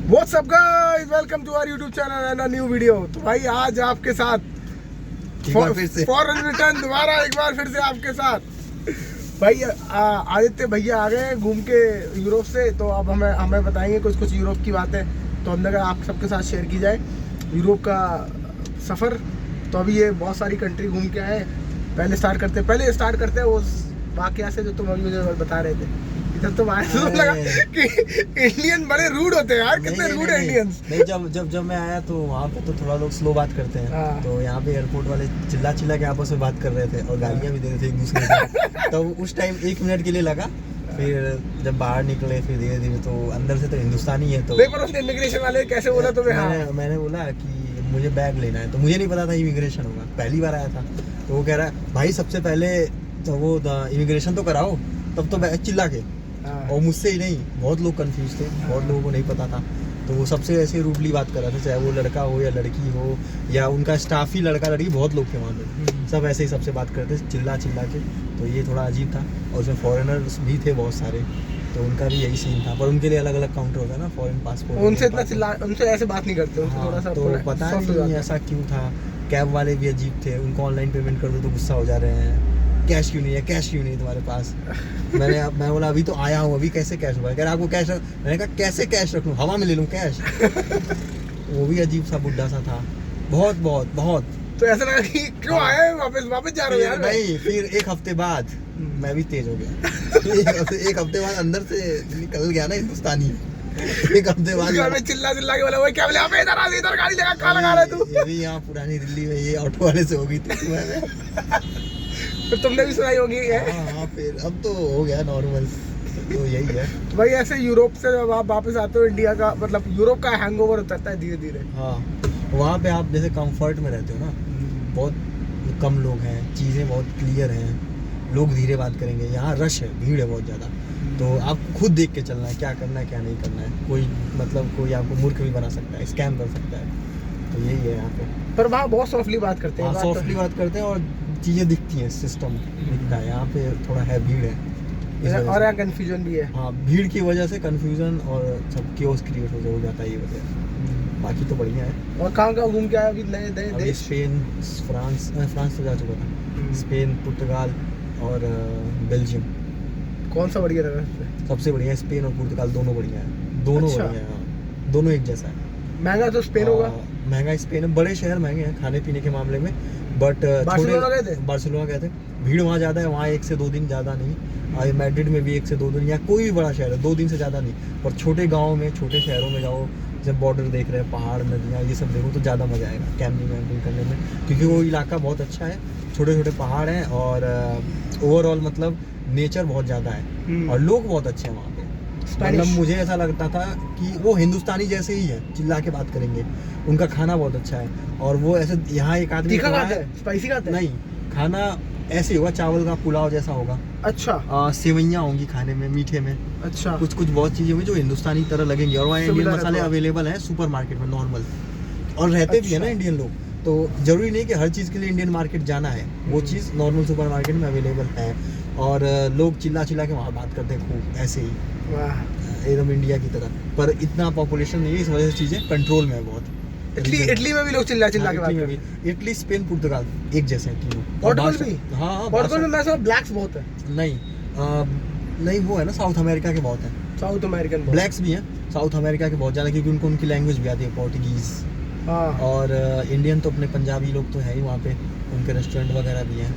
What's up guys? Welcome to our YouTube channel and a new video। तो भाई आज आपके साथ फॉरेन रिटर्न दोबारा एक बार फिर से आपके साथ भाई आदित्य भैया आ गए घूम के यूरोप से। तो अब हमें बताएंगे कुछ यूरोप की बातें। तो हमने कहा आप सबके साथ शेयर की जाए यूरोप का सफ़र। तो अभी ये बहुत सारी कंट्री घूम के आए। पहले स्टार्ट करते हैं उस वाकया से जो तुम अभी मुझे बता रहे थे। इधर तो लगा कि इंडियन बड़े रूड होते हैं यार। कितने रूड है इंडियंस। नहीं, जब मैं आया तो वहाँ पे तो थोड़ा लोग स्लो बात करते हैं। तो यहाँ पे एयरपोर्ट वाले चिल्ला के आपस में बात कर रहे थे और गालियाँ भी दे रहे थे एक दूसरे को। तो उस टाइम 1 मिनट के लिए लगा। फिर जब बाहर निकले फिर धीरे धीरे तो अंदर से तो हिंदुस्तानी है। तो इमिग्रेशन वाले कैसे बोला तुम्हें? मैंने बोला कि मुझे बैग लेना है। तो मुझे नहीं पता था इमिग्रेशन होगा, पहली बार आया था। तो वो कह रहा है भाई सबसे पहले तो वो इमिग्रेशन तो कराओ, तब तो चिल्ला के। और मुझसे ही नहीं, बहुत लोग कंफ्यूज थे, बहुत लोगों को नहीं पता था। तो वो सबसे ऐसे रूडली बात कर रहा था, चाहे वो लड़का हो या लड़की हो या उनका स्टाफ ही लड़का लड़की, बहुत लोग थे वहाँ पे। सब ऐसे ही सबसे बात करते चिल्ला के। तो ये थोड़ा अजीब था। और उसमें फॉरेनर्स भी थे बहुत सारे, तो उनका भी यही सीन था। पर उनके लिए अलग अलग काउंटर होता है ना, फॉरेन पासपोर्ट। उनसे ऐसे बात नहीं करते। थोड़ा सा तो पता नहीं ऐसा क्यों था। कैब वाले भी अजीब थे, उनको ऑनलाइन पेमेंट कर दो तो गुस्सा हो जा रहे हैं। कैश क्यों नहीं है तुम्हारे पास? मैं बोला अभी तो आया हूँ, अभी कैसे कैश हुआ? कह रहा आपको कैश मैंने कहा कैसे कैश रख लूँ, हवा में ले लूँ कैश? वो भी अजीब सा बुड्ढा सा था, बहुत। तो ऐसा लगा कि क्यों आए वापस जा रहे हो यार? नहीं, फिर 1 हफ्ते बाद मैं भी तेज हो गया। एक हफ्ते बाद अंदर से निकल गया ना हिंदुस्तानी। 1 हफ्ते बाद चिल्ला के बोला वो क्या बोले आप इधर गाड़ी लगा कहाँ लगा रहा है तू? ये भी यहाँ पुरानी दिल्ली में ये ऑटो वाले से हो गई थी। फिर तुमने भी सुनाई होगी। हाँ, फिर अब तो हो गया नॉर्मल। तो यही है तो भाई ऐसे यूरोप से जब आप वापस आते हो इंडिया का मतलब यूरोप का हैंगओवर उतरता है धीरे धीरे। हाँ, वहाँ पे आप जैसे कंफर्ट में रहते हो ना, बहुत कम लोग हैं, चीज़ें बहुत क्लियर हैं, लोग धीरे बात करेंगे। यहाँ रश है, भीड़ है बहुत ज़्यादा। तो आप खुद देख के चलना है क्या करना है क्या नहीं करना है। कोई आपको मूर्ख भी बना सकता है, स्कैम कर सकता है। तो यही है यहाँ पे। पर वहाँ बहुत सॉफ्टली बात करते हैं। सॉफ्टली बात करते हैं और चीज़ें दिखती हैं, सिस्टम दिखता है। यहाँ पे थोड़ा है, भीड़ है और यहाँ कन्फ्यूजन भी है। हाँ, भीड़ की वजह से कन्फ्यूजन और सब क्योस क्रिएट हो जाता है ये वजह। बाकी तो बढ़िया है। और कहाँ घूम के आया अभी नए देश? स्पेन, फ्रांस तो जा चुका था। स्पेन, पुर्तगाल और बेल्जियम। कौन सा बढ़िया लगा? सबसे बढ़िया स्पेन और पुर्तगाल, दोनों बढ़िया है। दोनों बढ़िया है, दोनों एक जैसा है। महंगा तो स्पेन होगा। महंगा स्पेन है, बड़े शहर महंगे हैं खाने पीने के मामले में। बट बार्सिलोना गए थे, भीड़ वहाँ ज़्यादा है। वहाँ 1 से 2 दिन ज़्यादा नहीं। मैड्रिड में भी 1 से 2 दिन, या कोई भी बड़ा शहर है 2 दिन से ज़्यादा नहीं। और छोटे गाँव में, छोटे शहरों में जाओ, जब बॉर्डर देख रहे हैं, पहाड़, नदियाँ, ये सब देखो तो ज़्यादा मज़ा आएगा कैंपिंग वैम्पिंग करने में। क्योंकि वो इलाका बहुत अच्छा है, छोटे पहाड़ हैं और ओवरऑल मतलब नेचर बहुत ज़्यादा है और लोग बहुत अच्छे हैं वहाँ पे। मतलब मुझे ऐसा लगता था कि वो हिंदुस्तानी जैसे ही है, चिल्ला के बात करेंगे। उनका खाना बहुत अच्छा है। और वो ऐसे यहाँ एक आदमी स्पाइसी खाते हैं? नहीं, खाना ऐसे होगा, चावल का पुलाव जैसा होगा। अच्छा। सेवइयाँ होंगी खाने में, मीठे में। अच्छा। कुछ बहुत चीज़ें होंगी जो हिंदुस्तानी तरह लगेंगी। और वहाँ इंडियन मसाले अवेलेबल हैं सुपर मार्केट में नॉर्मल। और रहते भी है ना इंडियन लोग, तो जरूरी नहीं कि हर चीज़ के लिए इंडियन मार्केट जाना है। वो चीज़ नॉर्मल सुपर मार्केट में अवेलेबल है। और लोग चिल्ला के वहाँ बात करते हैं खूब ऐसे ही, एकदम इंडिया की तरह। पर इतना पॉपुलेशन नहीं है, इस वजह से चीज़ें कंट्रोल में है बहुत। इटली में भी लोग चिल्ला के बात करते हैं। इटली, स्पेन, पुर्तगाल एक जैसे हैं तीनों। पोर्टुगल भी? हाँ, पोर्टुगल में मैं सब ब्लैक्स बहुत है। नहीं वो है ना, साउथ अमेरिका के बहुत हैं। साउथ अमेरिकन ब्लैक्स भी हैं साउथ अमेरिका के बहुत ज़्यादा, क्योंकि उनको उनकी लैंग्वेज भी आती है, पोर्टुगीज़। और इंडियन तो अपने पंजाबी लोग तो हैं ही वहाँ पे, उनके रेस्टोरेंट वगैरह भी हैं।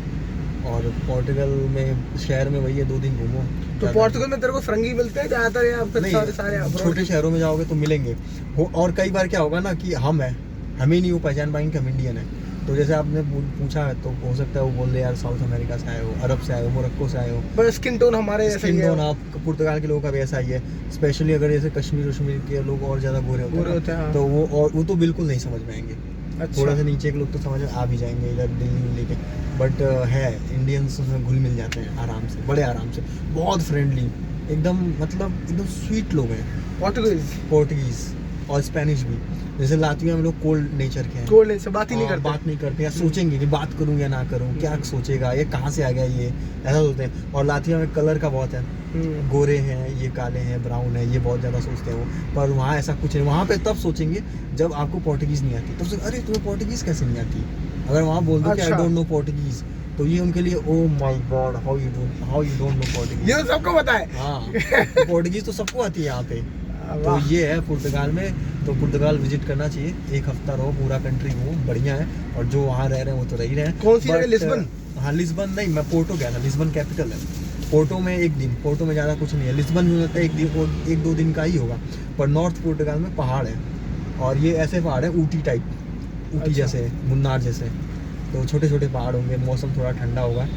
और पोर्टुगल में शहर में वही है, 2 दिन घूमो। तो पोर्टुगल में तेरे को फरंगी मिलते हैं ज़्यादातर या सारे? छोटे शहरों में जाओगे तो मिलेंगे। और कई बार क्या होगा ना कि हमें नहीं वो पहचान पाएंगे कि हम इंडियन है। तो जैसे आपने पूछा है तो हो सकता है वो बोल दे यार साउथ अमेरिका से आए हो, अरब से आए हो, मोरक्को से आए हो। पर स्किन टोन हमारे जैसा ही है। स्किन टोन आप पुर्तगाल के लोगों का भी ऐसा ही है। स्पेशली अगर जैसे कश्मीर के लोग और ज़्यादा गोरे होते हैं तो वो तो बिल्कुल नहीं समझ में आएंगे। अच्छा। थोड़ा सा नीचे के लोग तो समझ में आ भी जाएंगे इधर दिल्ली के। बट है इंडियंस उसमें घुल मिल जाते हैं आराम से, बड़े आराम से, बहुत फ्रेंडली, एकदम मतलब एकदम स्वीट लोग हैं। पोर्टुगीज़ और स्पेनिश भी। जैसे लातविया में लोग कोल्ड नेचर के हैं, कोल्ड नेचर, बात ही नहीं करते, बात नहीं करते या सोचेंगे कि बात करूं या ना करूं, क्या सोचेगा, ये कहाँ से आ गया, ये ऐसा सोचते हैं। और लातविया में कलर का बहुत है, गोरे हैं, ये काले हैं, ब्राउन है, ये बहुत ज़्यादा सोचते हैं वो। पर वहाँ ऐसा कुछ नहीं, वहाँ पे तब सोचेंगे जब आपको पोर्टुगीज़ नहीं आती, तब से अरे तुम्हें पोर्टुगीज़ कैसे नहीं आती। अगर वहाँ बोल दो कि आई डोंट नो पोर्टुगीज़, तो ये उनके लिए oh my God how you don't know Portuguese. ये तो सबको पता है। हाँ, पोर्टुगीज़ तो सबको आती है यहाँ पे। तो ये है पुर्तगाल में, तो पुर्तगाल विजिट करना चाहिए, 1 हफ्ता रहो, पूरा कंट्री घूमो, बढ़िया है। और जो वहाँ रह रहे हैं वो तो रह ही रहे हैं। कौन सी जगह? लिस्बन? हाँ, लिस्बन नहीं, मैं पोर्टो गया था, लिस्बन कैपिटल है। पोर्टो में 1 दिन, पोर्टो में ज़्यादा कुछ नहीं है। लिस्बन में लगता है 1-2 दिन का ही होगा। पर नॉर्थ पुर्तगाल में पहाड़ है, और ये ऐसे पहाड़ है ऊटी टाइप, ऊटी जैसे, मुन्नार जैसे। तो छोटे छोटे पहाड़ होंगे, मौसम थोड़ा ठंडा होगा,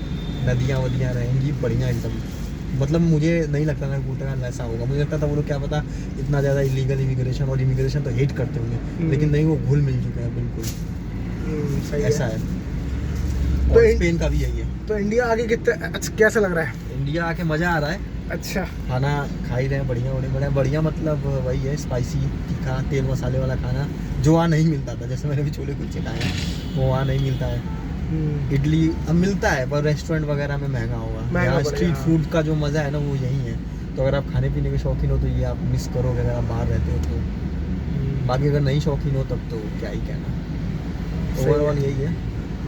नदियाँ वदियाँ रहेंगी, बढ़िया एकदम। मतलब मुझे नहीं लगता था पुर्तगाल ऐसा होगा, मुझे लगता था वो लोग क्या पता इतना ज़्यादा इलीगल इमिग्रेशन, और इमिग्रेशन तो हेट करते होंगे, लेकिन नहीं, वो घुल मिल चुके हैं बिल्कुल। सही ऐसा है। तो और स्पेन का भी यही है। तो इंडिया आके कितना कैसा लग रहा है? इंडिया आके मज़ा आ रहा है। अच्छा, खाना खा ही रहे हैं, बढ़िया मतलब वही है, स्पाइसी, तीखा, तेल मसाले वाला खाना जो वहाँ नहीं मिलता था। जैसे मैंने भी छोले कुलचे खाए हैं, वो वहाँ नहीं मिलता है। इडली अब मिलता है, पर रेस्टोरेंट वगैरह में महंगा होगा। यहाँ स्ट्रीट फूड का जो मज़ा है ना, वो यही है। तो अगर आप खाने पीने के शौकीन हो तो ये आप मिस करोगे अगर आप बाहर रहते हो तो। बाकी अगर नहीं शौकीन हो तब तो क्या ही कहना। ओवरऑल यही है,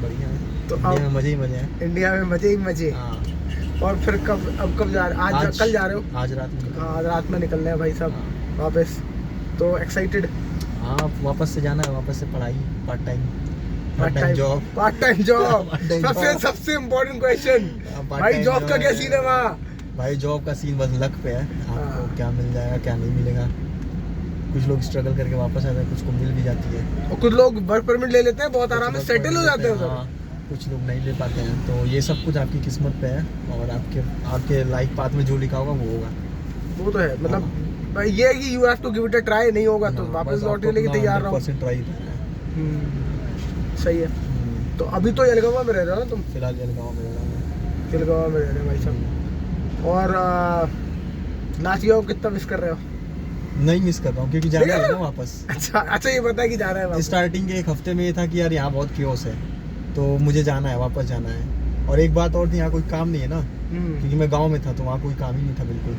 बढ़िया है। तो इंडिया में मज़े ही मज़े हैं। इंडिया में मज़े ही मज़े। हाँ। और फिर कब जा रहे? आज कल जा रहे हो? आज रात में। आज रात में निकल रहे हैं भाई साहब वापस। तो एक्साइटेड? हाँ, वापस से जाना है, वापस से पढ़ाई, पार्ट टाइम जॉब। सबसे इम्पोर्टेंट क्वेश्चन भाई, जॉब का क्या सीन है वहाँ? भाई जॉब का सीन बस लक पे है, आपको क्या मिल जाएगा क्या नहीं मिलेगा। कुछ लोग स्ट्रगल करके वापस आते हैं, कुछ को मिल भी जाती है, और कुछ लोग वर्क परमिट ले लेते हैं, बहुत आराम से सेटल हो जाते हैं। हाँ, कुछ लोग नहीं ले पाते हैं। तो ये सब कुछ आपकी किस्मत पे है, और आपके लाइफ पाथ में जो लिखा होगा वो होगा। वो तो है, मतलब भाई ये है कि you have to give it a try, नहीं होगा तो वापस लौटने के लिए तैयार रहो। 100% ट्राई करना है। सही है। तो अभी तो येलगावा में रह रहे हो ना तुम? फिलहाल येलगावा में रह रहा हूँ। येलगावा में रह रहे हो भाई साहब। और लातविया को कितना मिस कर रहे हो? नहीं मिस कर रहा हूँ, क्योंकि जाना है ना वापस। अच्छा ये पता है कि जाना है। स्टार्टिंग के 1 हफ्ते में ये था कि यार यहाँ बहुत क्योस है, तो मुझे जाना है, वापस जाना है। और एक बात और थी, यहाँ कोई काम नहीं है ना, क्योंकि मैं गांव में था तो वहाँ कोई काम ही नहीं था बिल्कुल।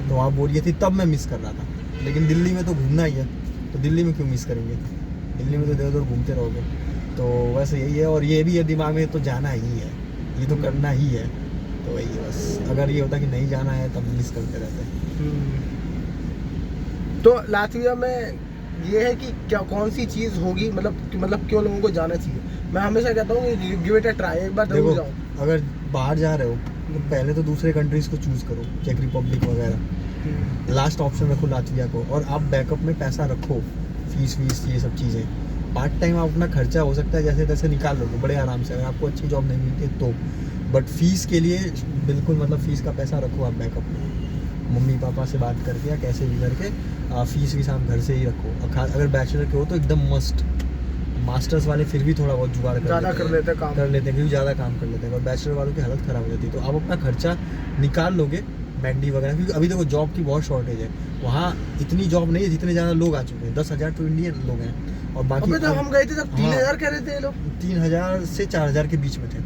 तो वहाँ बोरियत थी, तब मैं मिस कर रहा था। लेकिन दिल्ली में तो घूमना ही है, तो दिल्ली में क्यों मिस करेंगे? दिल्ली में तो इधर उधर घूमते रहोगे। तो वैसे यही है, और ये भी है दिमाग में, तो जाना ही है, ये तो करना ही है। तो वही है बस। अगर ये होता कि नहीं जाना है तब मिस करते रहते। तो लातविया में ये है कि क्या कौन सी चीज़ होगी, मतलब क्यों लोगों को जाना चाहिए? मैं हमेशा कहता हूँ कि गिव इट अ ट्राई, एक बार जरूर जाओ। अगर बाहर जा रहे हो तो पहले तो दूसरे कंट्रीज को चूज करो, चेक रिपब्लिक वगैरह। लास्ट ऑप्शन रखो लातविया को, और आप बैकअप में पैसा रखो, फीस ये सब चीज़ें। पार्ट टाइम आप अपना खर्चा हो सकता है जैसे तैसे निकाल लोगे बड़े आराम से, अगर आपको अच्छी जॉब नहीं मिलती तो। बट फीस के लिए बिल्कुल, मतलब फीस का पैसा रखो आप बैकअप में, मम्मी पापा से बात करके या कैसे भी करके फीस आप घर से ही रखो। अगर बैचलर के हो तो एकदम मस्ट। मास्टर्स वाले फिर भी थोड़ा बहुत जुगाड़ कर लेते हैं, क्योंकि ज़्यादा काम कर लेते हैं। और बैचलर वालों की हालत ख़राब हो जाती है। तो आप अपना खर्चा निकाल लोगे मैंडी वगैरह, क्योंकि अभी देखो जॉब की बहुत शॉर्टेज है वहाँ। इतनी जॉब नहीं है जितने ज़्यादा लोग आ चुके हैं। 10,000 तो इंडियन लोग हैं, और बाकी तो हम गए थे तब 3,000 कह रहे थे लोग। 3,000 से 4,000 के बीच में थे,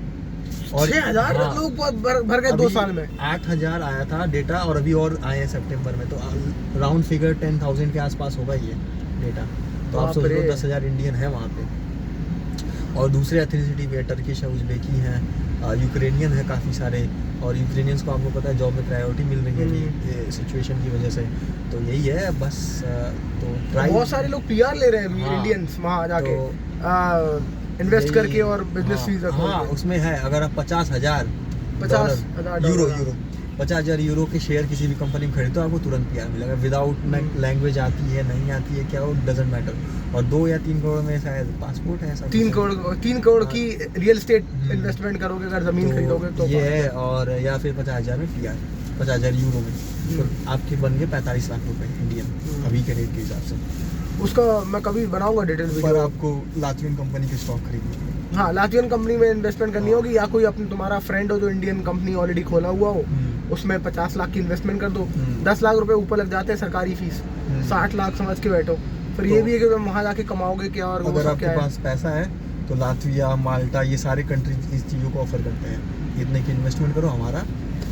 और 6,000 लोग बहुत भर गए 2 साल में। 8,000 आया था डेटा, और अभी और आए हैं सितंबर में, तो राउंड फिगर 10,000 के आसपास होगा ये डेटा। तो आप सोच लो 10,000 इंडियन है वहाँ पे। और दूसरे एथनिसिटी भी है, टर्किश है, उज़्बेकी हैं, यूक्रेनियन है काफ़ी सारे। और यूक्रेनियंस को आपको पता है जॉब में प्रायोरिटी मिल रही है सिचुएशन की वजह से। तो यही है बस। तो बहुत सारे लोग पीआर ले रहे हैं इंडियंस वहाँ जाके, इन्वेस्ट करके और बिजनेस वीजा। हाँ, उसमें है, अगर आप 50,000 यूरो 50,000 यूरो के शेयर किसी भी कंपनी में खरीदो, आपको तुरंत पीआर मिलेगा। विदाउट लैंग्वेज आती है नहीं आती है क्या, वो डजेंट मैटर। और 2 या 3 करोड़ में शायद पासपोर्ट है। 3 करोड़ की रियल एस्टेट इन्वेस्टमेंट करोगे, अगर जमीन खरीदोगे तो ये है। और या फिर 50,000 में पीआर, 50,000 यूरो में, तो आपके बन गए 45 लाख रुपए इंडियन अभी के रेट के हिसाब से। उसका मैं कभी बनाऊंगा डिटेल वीडियो। पर आपको लातवियन कंपनी के स्टॉक खरीदने। हाँ, लातवियन कंपनी में इन्वेस्टमेंट करनी होगी, या कोई अपने तुम्हारा फ्रेंड हो जो इंडियन कंपनी ऑलरेडी खोला हुआ हो, उसमें 50 लाख की इन्वेस्टमेंट कर दो। 10 लाख रुपए ऊपर लग जाते हैं सरकारी फीस, 60 लाख समझ के बैठो। फिर ये भी है कि वहाँ जाके कमाओगे क्या, और अगर आपके पास पैसा है तो लातविया, माल्टा, ये सारे कंट्रीज इस चीज़ों को ऑफर करते हैं। इतने की इन्वेस्टमेंट करो हमारा,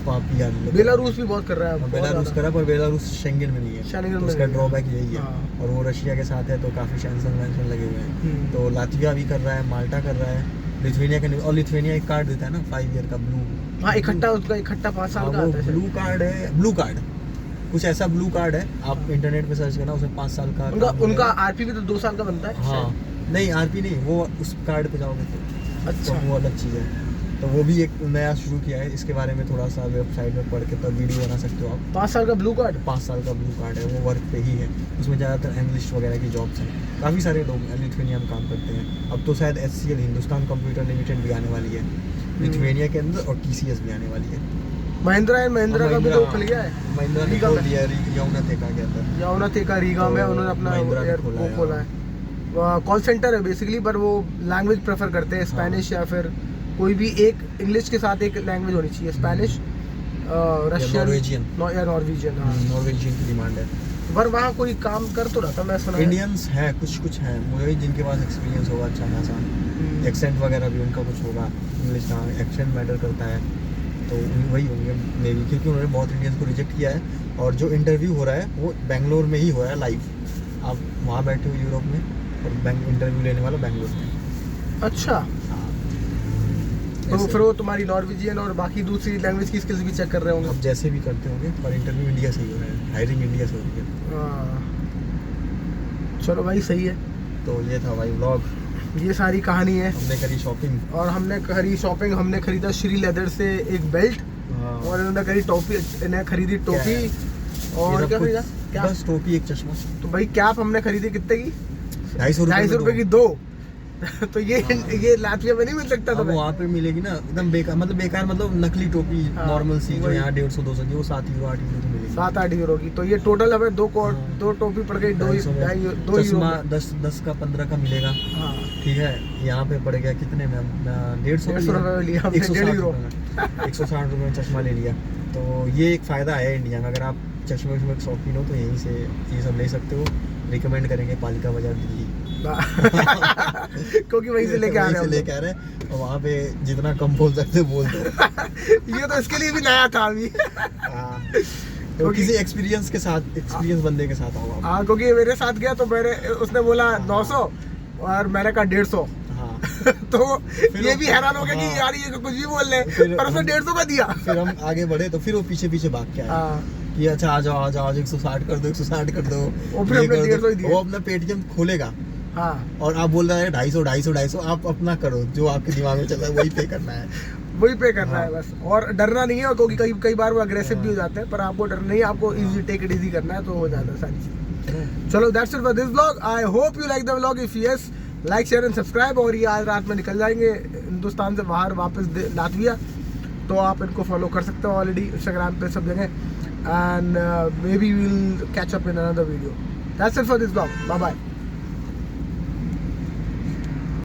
तो आप PR ले लो। बेलारूस भी बहुत कर रहा है, बेलारूस करा, पर बेलारूस शेंगेन में नहीं है, तो उसका ड्रॉबैक यही है। और वो रशिया के साथ है, तो काफ़ी सैंक्शन वैंक्शन लगे हुए हैं। तो लातविया भी कर रहा है, माल्टा कर रहा है, लिथुआनिया का, और लिथुआनिया एक कार्ड देता है ना 5 ईयर का ब्लू। हाँ, इकट्ठा उसका इकट्ठा 5 साल का आता है। ब्लू कार्ड है, ब्लू कार्ड कुछ ऐसा ब्लू कार्ड है, आप इंटरनेट पे सर्च करना, उसमें 5 साल का उनका RP भी तो 2 साल का बनता है। हाँ नहीं, RP नहीं, वो उस कार्ड पे जाओगे तो अच्छा, तो वो अलग चीज़ है। तो वो भी एक नया शुरू किया है, इसके बारे में थोड़ा सा वेबसाइट में पढ़ के तब वीडियो बना सकते हो आप। 5 साल का ब्लू कार्ड, 5 साल का ब्लू कार्ड है, वो वर्क पे ही है। उसमें ज़्यादातर एनालिस्ट वगैरह की जॉब्स हैं, काफ़ी सारे लोग लिथुआनिया में काम करते हैं। अब तो शायद HCL, हिंदुस्तान कंप्यूटर लिमिटेड भी आने वाली है लिथुआनिया के अंदर, और TCS भी आने वाली है। महिंद्रा का भी तो खुल गया है, महिंद्रा ने खोल दिया है यमुनातेका के अंदर। यमुनातेका रीगा में उन्होंने अपना एयरपोर्ट खोला है। कॉल सेंटर है बेसिकली, पर वो लैंग्वेज प्रेफर करते हैं, स्पेनिश या फिर कोई भी एक, इंग्लिश के साथ एक लैंग्वेज होनी चाहिए, स्पेनिश, रशियन या नॉर्वेजियन। नॉर्वेजियन की डिमांड है। पर वहाँ कोई काम कर तो रहा था, मैं सुना इंडियंस है, कुछ हैं वही जिनके पास एक्सपीरियंस होगा अच्छा खासा, एक्सेंट वगैरह भी उनका कुछ होगा, इंग्लिश का एक्सेंट मैटर करता है, तो वही होंगे मे बी, क्योंकि उन्होंने बहुत इंडियंस को रिजेक्ट किया है। और जो इंटरव्यू हो रहा है वो बेंगलोर में ही हो रहा है लाइव। आप वहाँ बैठे हो यूरोप में, और इंटरव्यू लेने वाला बेंगलोर में। अच्छा, तो फिर वो तुम्हारी नॉर्वेजियन और बाकी दूसरी लैंग्वेज की स्किल्स भी चेक कर रहे होंगे। अब जैसे भी करते होंगे, पर इंटरव्यू इंडिया से ही हो रहा है, हायरिंग इंडिया से हो रही है। चलो भाई, सही है। तो ये था भाई व्लॉग, ये सारी कहानी है। हमने करी शॉपिंग, और हमने करी शॉपिंग, हमने खरीदा श्री लेदर से एक बेल्ट, और इन्होंने करी टोपी, इन्हें खरीदी टोपी, और क्या खरीदा? क्या? बस टोपी, एक चश्मा। तो भाई कैप हमने खरीदी कितने की? 250 रुपए की 2। तो ये लातविया में नहीं मिल सकता था। वहाँ पे मिलेगी ना एकदम बेकार, मतलब नकली टोपी, नॉर्मल सी जो यहाँ 150-200 की, वो 7 यूरो 8 यूरो की मिलेगी, 7-8 यूरो की। तो ये टोटल हमें दो टोपी पड़ गई 2 चश्मा 10 का 15 का मिलेगा। ठीक है, यहाँ पे पड़ गया कितने में? 150 रुपए लिया, 160 रुपए में चश्मा ले लिया। तो ये एक फ़ायदा है इंडिया में, अगर आप चश्मे के शौकीन हो तो यहीं से ये सब ले सकते हो। रिकमेंड करेंगे पालिका बाजार दिल्ली क्योंकि वहीं से लेके आ रहे हैं, और वहाँ पे जितना कम बोल सकते बोल दो। ये तो इसके लिए भी नया था अभी। तो किसी एक्सपीरियंस बंदे के साथ आओ। हाँ, क्योंकि मेरे साथ गया तो उसने बोला 900 और मैंने कहा 150। तो ये भी हैरान हो गया कि यार ये कुछ भी बोल रहे, पर उसने 150 का दिया। फिर हम आगे बढ़े तो फिर वो पीछे भाग के आया कि अच्छा आ जाओ 160 कर दो, 160 कर दो। वो अपना पेटीएम खोलेगा, और आप बोल रहे हैं 250, आप अपना करो, जो आपके दिमाग में चल रहा है वही पे करना है, वही पे करना है बस। और डरना नहीं है, क्योंकि कई बार वो अग्रेसिव भी हो जाते हैं, पर आपको डर नहीं, आपको इजी टेक इट इजी करना है, तो हो जाता है सारी चीज़। चलो, that's it for this vlog. I hope you like the vlog. If yes, like share and subscribe. और ये आज रात में निकल जाएंगे हिंदुस्तान से बाहर वापस लातविया, तो आप इनको फॉलो कर सकते हो ऑलरेडी इंस्टाग्राम पे, सब जगह। And maybe we will catch up in another video. That's it for this vlog. Bye bye.